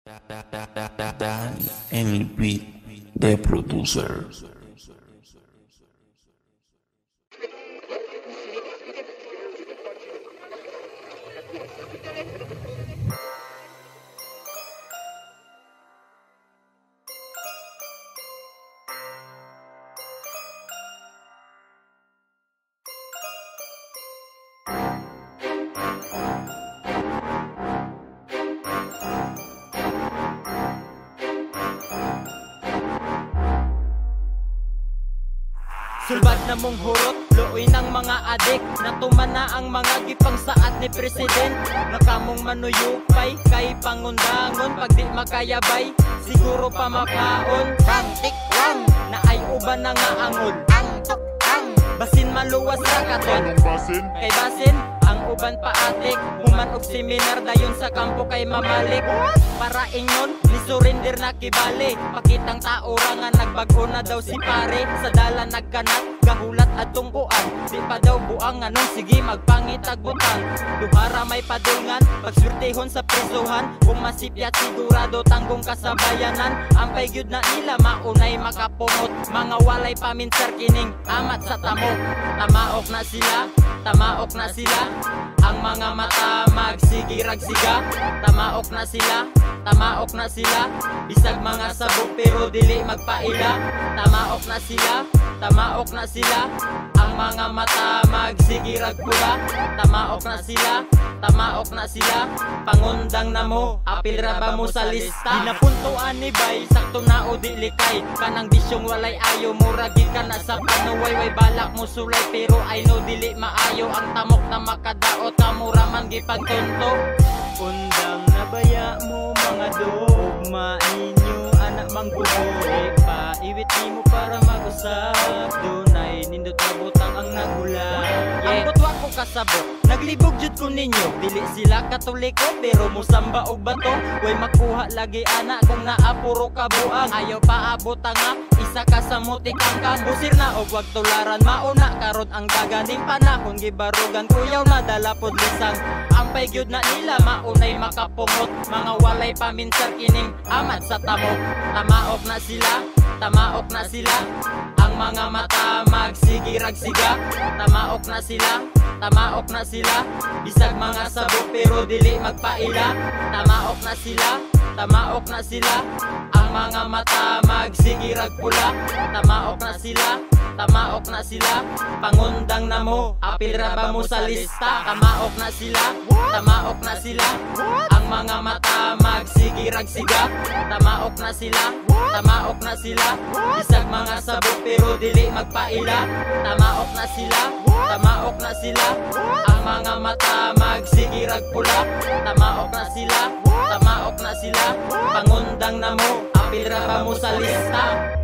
Dan el beat de producer. Sulbad na mong hurot, luoy ng mga adik. Natuman na ang mga gipang saat ni President. Nakamong manuyupay, kay pangundangon. Pag di makayabay, siguro pa makaon. Rantik lang, na ay uban na nga angol. Ang tukang, basin maluwas sa katon. Kay basin, ang uban pa atik. Human og seminar dayon sa kampo kay mamalik. Para ingon, ni surrender na kibali. Pakitang taora nga nagbago na daw si pare. Sa dala nagkanat, gahulat at tungkuan. Di pa daw buang anong sige magpangitagbutan. Duhara may padungan, pagswertehon sa prisuhan. Kung masipyat sigurado tanggong kasabayanan. Ampay gyud na nila maunay makapungot. Mga walay paminsar kining amat sa tamok. Tamaok na sila, tamaok na sila. Ang mga mata magsigirag-siga. Tamaok na sila, tamaok na sila. Bisag mga sabog pero dili magpaila. Tamaok na sila, tamaok na sila. Ang mga mata magsigirag pula. Tamaok na sila, tamaok na sila. Pangundang na mo, apil ra ba mo sa lista? Ginapuntuan ni bay, sakto na o di likay. Kanang bisyong walay ayo, muragi ka na sa panuway. Way balak mo sulay pero I know dili maayo. Ang tamok na makadaot, kamuraman gipagtunto. Undang na baya mo mga dogma inyo, anak mangguhuli pa. Iwit mo para mag-usap, dunay nindot na butang ang nagulang. Ang butwa ko kasabot, naglibog jud ko ninyo. Dili sila katoliko pero musamba og bato. Way makuha lagi anak kung naapuro ka buang. Ayaw pa abot nga, isa ka sa mutikang kan. Busir na og wag tularan, mauna karon ang daganing panahon. Gibarugan kuyaw na dala pod lisang. Ampay gyud na nila maunay makapungot. Mga walay paminsar kining amat sa tamok. Tamaok na sila, tamaok na sila. Ang mga mata magsigirag-siga. Tamaok na sila, tamaok na sila. Bisag mga sabog pero dili magpaila. Tamaok na sila, tamaok na sila. Ang mga mata magsigirag pula. Tamaok na sila, tamaok na sila. Pangundang na mo, apil ra ba mo sa lista? Tamaok na sila, tamaok na sila. Ang mga mata magsigirag-siga. Tamaok na sila, tamaok na sila. Bisag mga sabog pero dili magpaila. Tamaok na sila, tamaok na sila. Ang mga mata magsigirag pula. Tamaok na sila, tamaok na sila. Pangundang na mo, apil ra ba mo sa lista?